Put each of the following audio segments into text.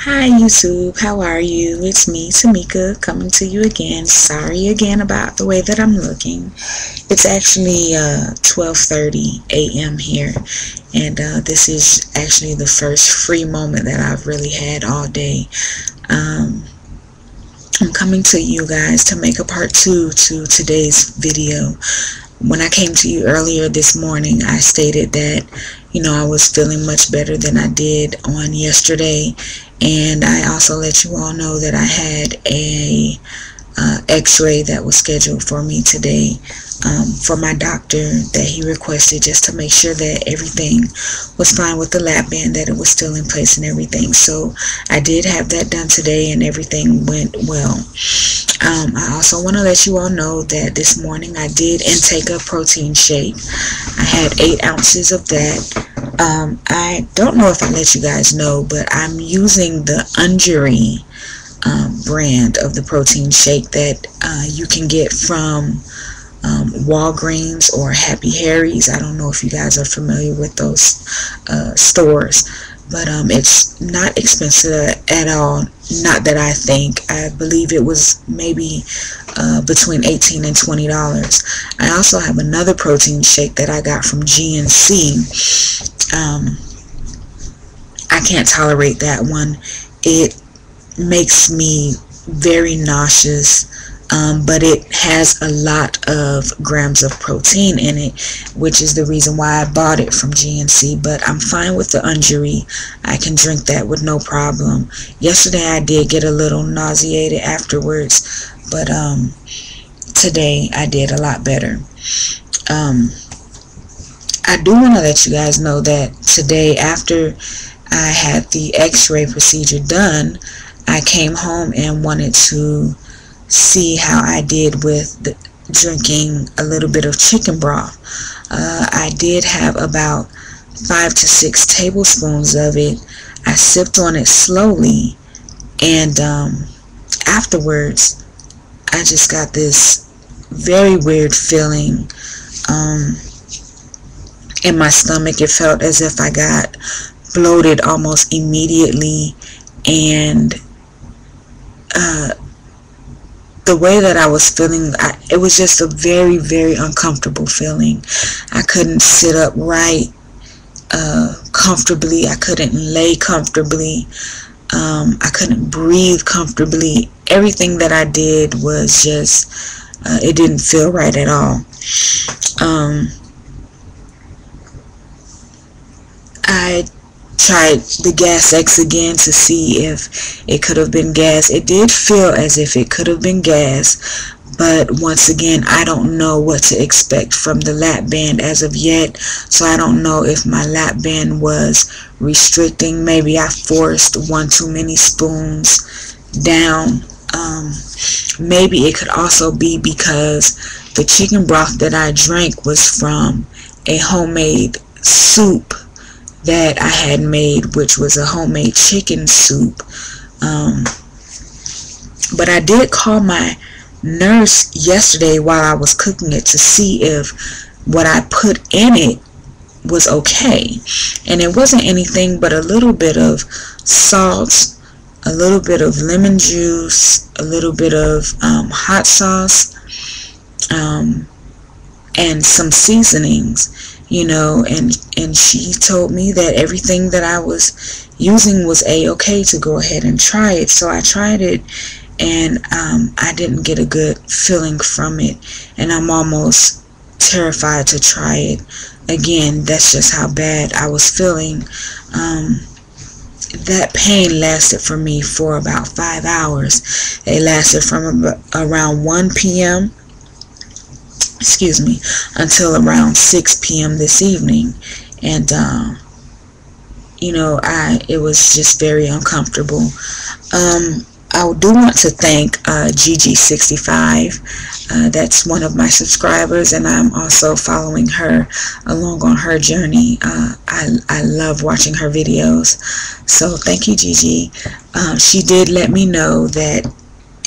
Hi YouTube, how are you? It's me, Tamika, coming to you again. Sorry again about the way that I'm looking. It's actually 12:30 a.m. here, and this is actually the first free moment that I've really had all day. Um, I'm coming to you guys to make a part 2 to today's video. When I came to you earlier this morning, I stated that, I was feeling much better than I did on yesterday. And I also let you all know that I had a x-ray that was scheduled for me today for my doctor that he requested, just to make sure that everything was fine with the lap band, that it was still in place and everything. So I did have that done today and everything went well. I also want to let you all know that this morning I did intake a protein shake. I had 8 ounces of that. I don't know if I let you guys know, but I'm using the Unjury brand of the protein shake that you can get from Walgreens or Happy Harry's. I don't know if you guys are familiar with those stores, but it's not expensive at all. Not that I think. I believe it was maybe between $18 and $20. I also have another protein shake that I got from GNC. I can't tolerate that one. It makes me very nauseous, but it has a lot of grams of protein in it, which is the reason why I bought it from GNC. But I'm fine with the Unjury. I can drink that with no problem. Yesterday I did get a little nauseated afterwards, but today I did a lot better. I do want to let you guys know that today, after I had the x-ray procedure done, I came home and wanted to see how I did with drinking a little bit of chicken broth. I did have about 5 to 6 tablespoons of it. I sipped on it slowly, and afterwards I just got this very weird feeling in my stomach. It felt as if I got bloated almost immediately, and the way that I was feeling, it was just a very, very uncomfortable feeling. I couldn't sit upright comfortably. I couldn't lay comfortably. I couldn't breathe comfortably. Everything that I did was just, it didn't feel right at all. I tried the Gas X again to see if it could have been gas. It did feel as if it could have been gas, but once again, I don't know what to expect from the lap band as of yet. So I don't know if my lap band was restricting. Maybe I forced one too many spoons down. Maybe it could also be because the chicken broth that I drank was from a homemade soup that I had made, which was a homemade chicken soup. But I did call my nurse yesterday while I was cooking it to see if what I put in it was okay, and it wasn't anything but a little bit of salt, a little bit of lemon juice, a little bit of hot sauce, and some seasonings, and she told me that everything that I was using was a-okay to go ahead and try it. So I tried it, and I didn't get a good feeling from it, and I'm almost terrified to try it again. That's just how bad I was feeling. That pain lasted for me for about 5 hours. It lasted from around 1 p.m. until around 6 p.m. this evening, and it was just very uncomfortable. I do want to thank Gigi65. That's one of my subscribers, and I'm also following her along on her journey. I love watching her videos, so thank you, Gigi. She did let me know that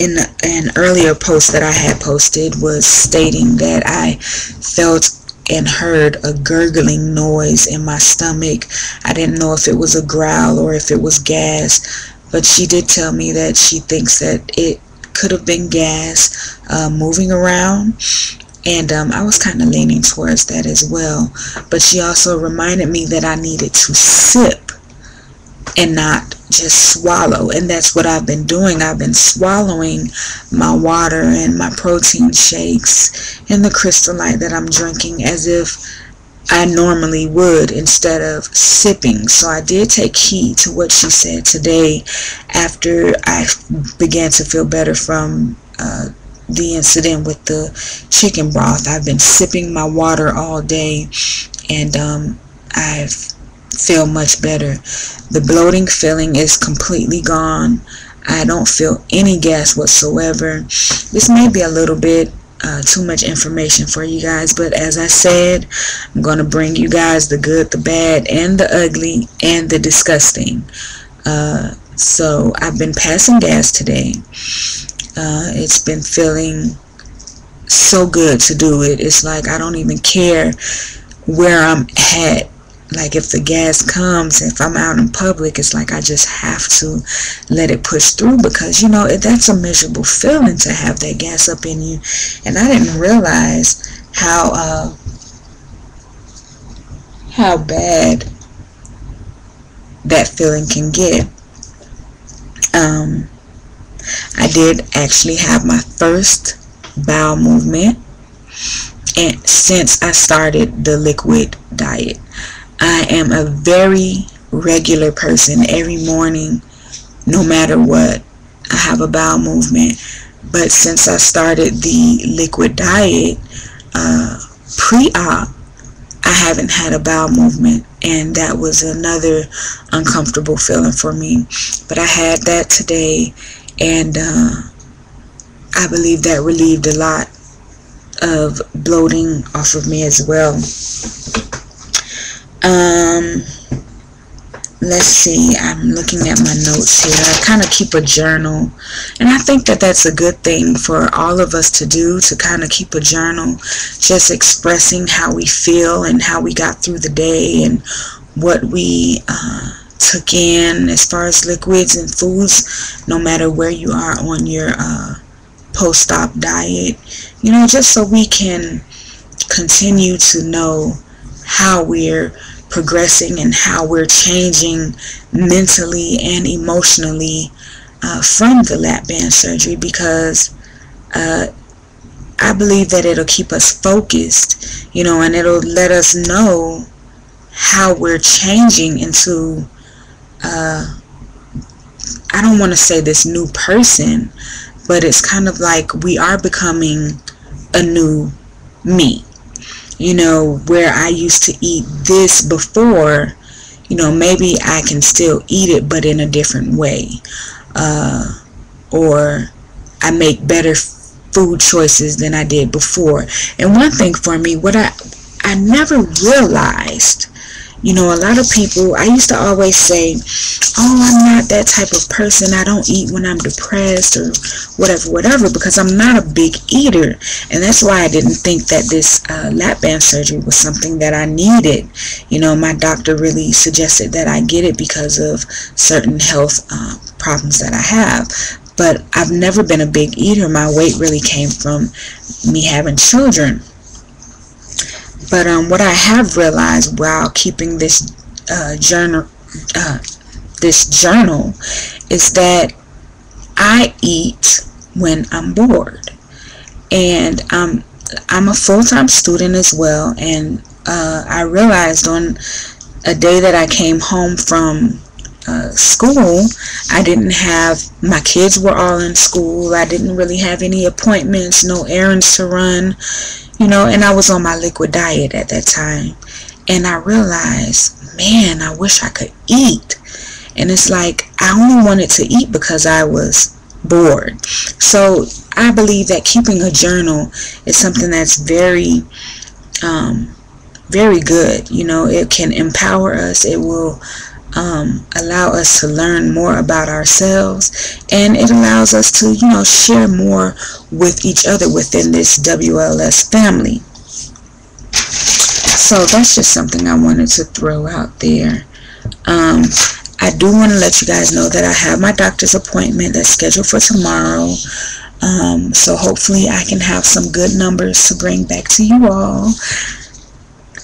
in an earlier post that I had posted was stating that I felt and heard a gurgling noise in my stomach. I didn't know if it was a growl or if it was gas, but she did tell me that she thinks that it could have been gas moving around. And I was kind of leaning towards that as well. But she also reminded me that I needed to sip and not just swallow. And that's what I've been doing. I've been swallowing my water and my protein shakes and the Crystal Light that I'm drinking as if I normally would, instead of sipping. So I did take heed to what she said today after I began to feel better from the incident with the chicken broth. I've been sipping my water all day, and I feel much better. The bloating feeling is completely gone. I don't feel any gas whatsoever. This may be a little bit too much information for you guys, but as I said, I'm going to bring you guys the good, the bad, and the ugly, and the disgusting. So I've been passing gas today. It's been feeling so good to do it. It's like I don't even care where I'm at. Like if the gas comes, if I'm out in public, it's like I just have to let it push through, because you know that's a miserable feeling to have that gas up in you. And I didn't realize how bad that feeling can get. I did actually have my first bowel movement, and since I started the liquid diet. I am a very regular person. Every morning, no matter what, I have a bowel movement. But since I started the liquid diet, pre-op, I haven't had a bowel movement, and that was another uncomfortable feeling for me. But I had that today, and I believe that relieved a lot of bloating off of me as well. Let's see, I'm looking at my notes here. I kind of keep a journal, and I think that that's a good thing for all of us to do, to kind of keep a journal, just expressing how we feel and how we got through the day and what we took in as far as liquids and foods, no matter where you are on your post-op diet, you know, just so we can continue to know how we're progressing and how we're changing mentally and emotionally from the lap band surgery, because I believe that it'll keep us focused, you know, and it'll let us know how we're changing into I don't want to say this new person, but it's kind of like we are becoming a new me. You know, where I used to eat this before, you know, maybe I can still eat it, but in a different way. Or I make better food choices than I did before. And one thing for me, what I never realized, you know, a lot of people, I used to always say, oh, I'm not that type of person. I don't eat when I'm depressed or whatever, because I'm not a big eater. And that's why I didn't think that this lap band surgery was something that I needed. You know, my doctor really suggested that I get it because of certain health problems that I have. But I've never been a big eater. My weight really came from me having children. But what I have realized while keeping this journal is that I eat when I'm bored, and I'm a full-time student as well. And I realized on a day that I came home from school, I didn't have, my kids were all in school. I didn't really have any appointments, no errands to run. You know, and I was on my liquid diet at that time. And I realized, man, I wish I could eat. And it's like, I only wanted to eat because I was bored. So I believe that keeping a journal is something that's very, very good. You know, it can empower us. It will allow us to learn more about ourselves, and it allows us to, you know, share more with each other within this WLS family. So that's just something I wanted to throw out there. I I do want to let you guys know that I have my doctor's appointment that's scheduled for tomorrow. So hopefully I can have some good numbers to bring back to you all.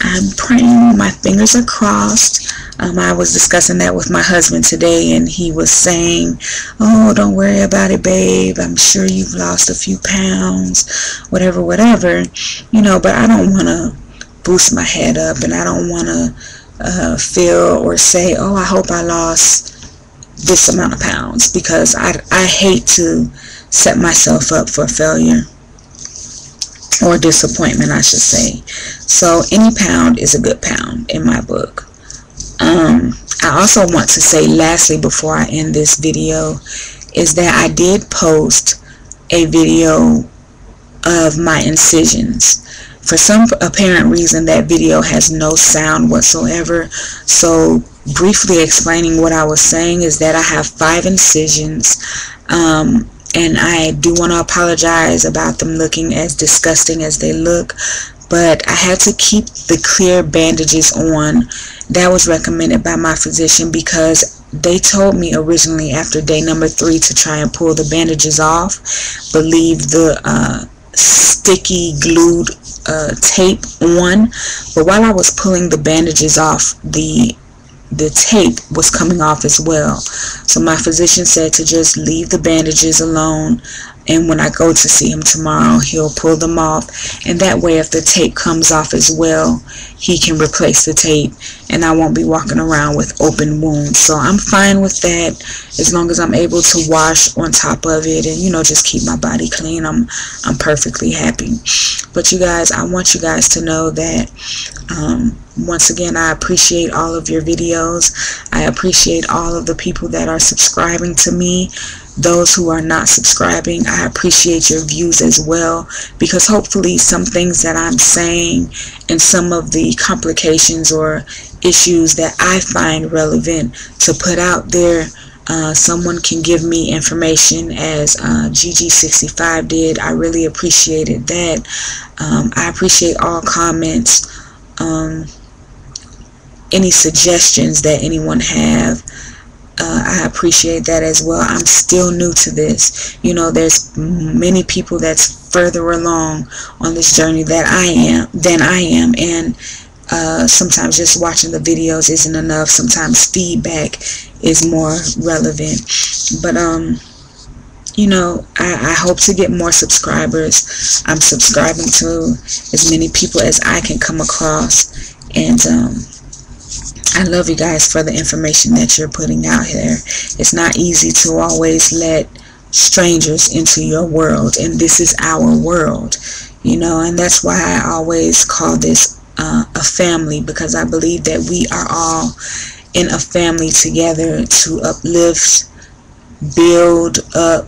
I'm praying, my fingers are crossed. I was discussing that with my husband today, and he was saying, oh, don't worry about it, babe. I'm sure you've lost a few pounds, whatever, you know, but I don't want to boost my head up, and I don't want to feel or say, oh, I hope I lost this amount of pounds, because I hate to set myself up for failure. Or disappointment, I should say. So any pound is a good pound in my book. I also want to say, lastly, before I end this video, is that I did post a video of my incisions. For some apparent reason, that video has no sound whatsoever. So briefly explaining what I was saying is that I have 5 incisions. And I do want to apologize about them looking as disgusting as they look, but I had to keep the clear bandages on. That was recommended by my physician, because they told me originally after day number 3 to try and pull the bandages off, but leave the sticky glued tape on. But while I was pulling the bandages off, the tape was coming off as well. So my physician said to just leave the bandages alone, and when I go to see him tomorrow, he'll pull them off, and that way if the tape comes off as well, he can replace the tape, and I won't be walking around with open wounds. So I'm fine with that, as long as I'm able to wash on top of it and, you know, just keep my body clean. I'm perfectly happy. But you guys, I want you guys to know that once again, I appreciate all of your videos. I appreciate all of the people that are subscribing to me. Those who are not subscribing, I appreciate your views as well, because hopefully some things that I'm saying and some of the complications or issues that I find relevant to put out there, someone can give me information, as GG65 did. I really appreciated that. I appreciate all comments, any suggestions that anyone have. I appreciate that as well. I'm still new to this. You know, there's many people that's further along on this journey than I am, and sometimes just watching the videos isn't enough. Sometimes feedback is more relevant. But you know, I hope to get more subscribers. I'm subscribing to as many people as I can come across, and I love you guys for the information that you're putting out here. It's not easy to always let strangers into your world, and this is our world, you know, and that's why I always call this a family, because I believe that we are all in a family together to uplift, build up,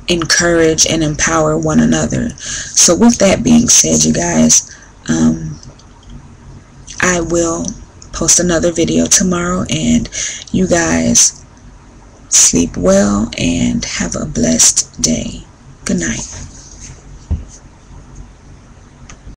encourage, and empower one another. So with that being said, you guys, I will post another video tomorrow, and you guys sleep well and have a blessed day. Good night.